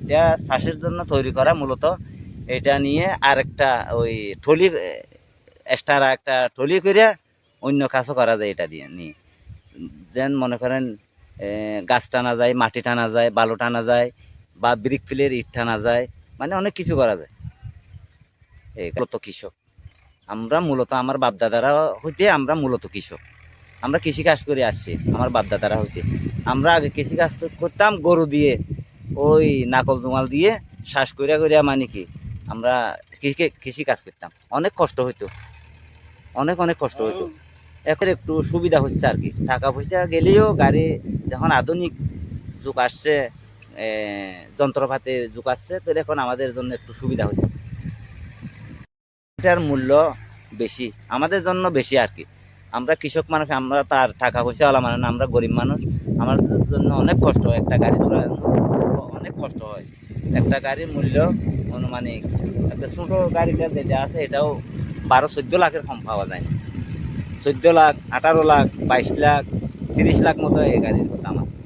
এটা চাষের জন্য তৈরি করা মূলত। এটা নিয়ে আরেকটা ওই টলি, এক্সট্রা একটা টলি করে অন্য কাজও করা যায় এটা দিয়ে নিয়ে। যেন মনে করেন গাছ টানা যায়, মাটি টানা যায়, বালু টানা যায়, বা ব্রিক ফিলের ইট টানা যায়, মানে অনেক কিছু করা যায়। এই মূলত কৃষক আমরা, মূলত আমার বাপদাদারা হইতে আমরা মূলত কৃষক। আমরা কৃষিকাজ করে আসছি আমার বাপদাদারা হইতে। আমরা আগে কৃষিকাজ করতাম গরু দিয়ে, ওই নাকল জোমাল দিয়ে শ্বাস করিয়া করিয়া, মানে কি আমরা কৃষিকাজ করতাম। অনেক কষ্ট হইতো, অনেক অনেক কষ্ট হইতো। এখন একটু সুবিধা হচ্ছে আর কি, টাকা পয়সা গেলেও গাড়ি যখন আধুনিক যুগ আসছে, যন্ত্রপাতির যুগ আসছে, তো এখন আমাদের জন্য একটু সুবিধা হচ্ছে। এটার মূল্য বেশি আমাদের জন্য, বেশি আর কি। আমরা কৃষক মানুষ, আমরা তার টাকা পয়সাওয়ালা মানুষ না, আমরা গরিব মানুষ। আমাদের জন্য অনেক কষ্ট হয়, একটা গাড়ি ধরানো অনেক কষ্ট হয়। একটা গাড়ির মূল্য আনুমানিক, একটা ছোটো গাড়িটা যেটা আছে এটাও 12-14 লাখের কম পাওয়া যায় না। 14 লাখ, 18 লাখ, 22 লাখ, 30 লাখ মতো এই গাড়ির দাম আছে।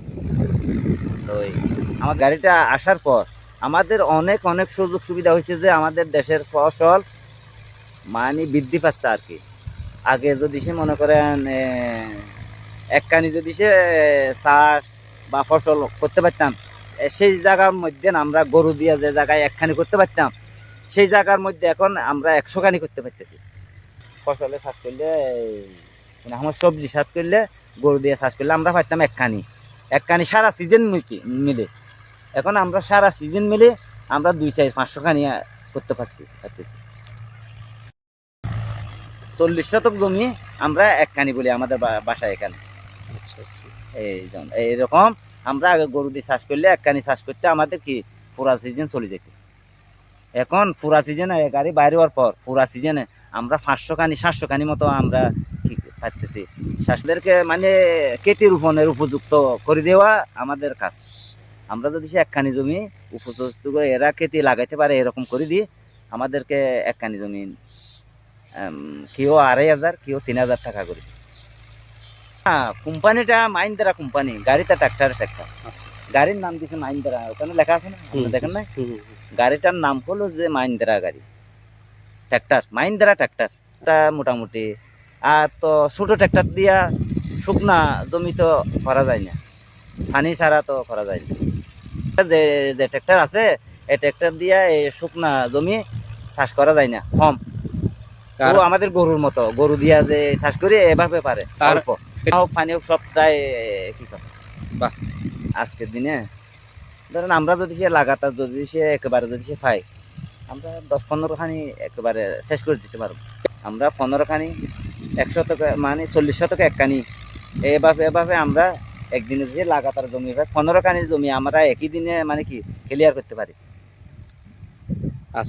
তো আমার গাড়িটা আসার পর আমাদের অনেক অনেক সুযোগ সুবিধা হয়েছে, যে আমাদের দেশের ফসল মানে বৃদ্ধি পাচ্ছে আর কি। আগে যদি সে মনে করেন একখানি যদি সে চাষ বা ফসল করতে পারতাম, সেই জায়গার মধ্যে আমরা গরু দিয়ে যে জায়গায় একখানি করতে পারতাম, সেই জায়গার মধ্যে এখন আমরা 100 খানি করতে পারতেছি। ফসলে চাষ করলে, মানে আমার সবজি চাষ করলে, গরু দিয়ে চাষ করলে আমরা পারতাম একখানি, একখানি সারা সিজন মিলে। এখন আমরা সারা সিজন মিলে আমরা 200-500 খানি করতে পারতেছি। 40 শতক জমি আমরা একখানি বলি আমাদের বাসায় এখানে। আচ্ছা আচ্ছা। এইরকম আমরা আগে গরু দিয়ে চাষ করলে একখানি চাষ করতে আমাদের কি পুরা সিজন চলে যেত। এখন পুরা সিজনে গাড়ি বাইরে হওয়ার পর পুরা সিজনে আমরা 500 খানি 700 খানি মতো আমরা কি পাইতেছি। চাষিদেরকে মানে কেটে রোপণের উপযুক্ত করে দেওয়া আমাদের কাজ। আমরা যদি সে একখানি জমি উপযুক্ত করে এরা কেটে লাগাইতে পারে, এরকম করে দিই আমাদেরকে একখানি জমি কেউ 2500, কেউ 3000 টাকা করে। হ্যাঁ, কোম্পানিটা মাহিন্দ্রা কোম্পানি, গাড়িটা ট্রাক্টর। গাড়ির নাম দিচ্ছে মাহিন্দ্রা, ওখানে লেখা আছে না, দেখেন না? গাড়িটার নাম হলো যে মাহিন্দ্রা গাড়ি, ট্রাক্টর, মাহিন্দ্রা ট্রাক্টর। টা মোটামুটি আর তো ছোট ট্রাক্টর দিয়া শুকনা জমি তো করা যায় না, পানি ছাড়া তো করা যায় না। যে যে ট্রাক্টর আছে এই ট্রাক্টর দিয়া এই শুকনা জমি চাষ করা যায় না, কম। তো আমাদের গরুর মতো, গরু দিয়া যে চাষ করি এভাবে পারে অল্প পানি সবটাই কি করে। বাহ, আজকের দিনে ধরেন আমরা যদি সে লাগাতার যদি সে একেবারে যদি সে পাই, আমরা 10-15 খানি একেবারে শেষ করে দিতে পারবো। আমরা 15 খানি 100 শতকে মানে 40 শতকে একখানি, এভাবে এভাবে আমরা একদিনে যে লাগাতার জমি পাই 15 খানি জমি আমরা একই দিনে মানে কি ক্লিয়ার করতে পারি। আচ্ছা।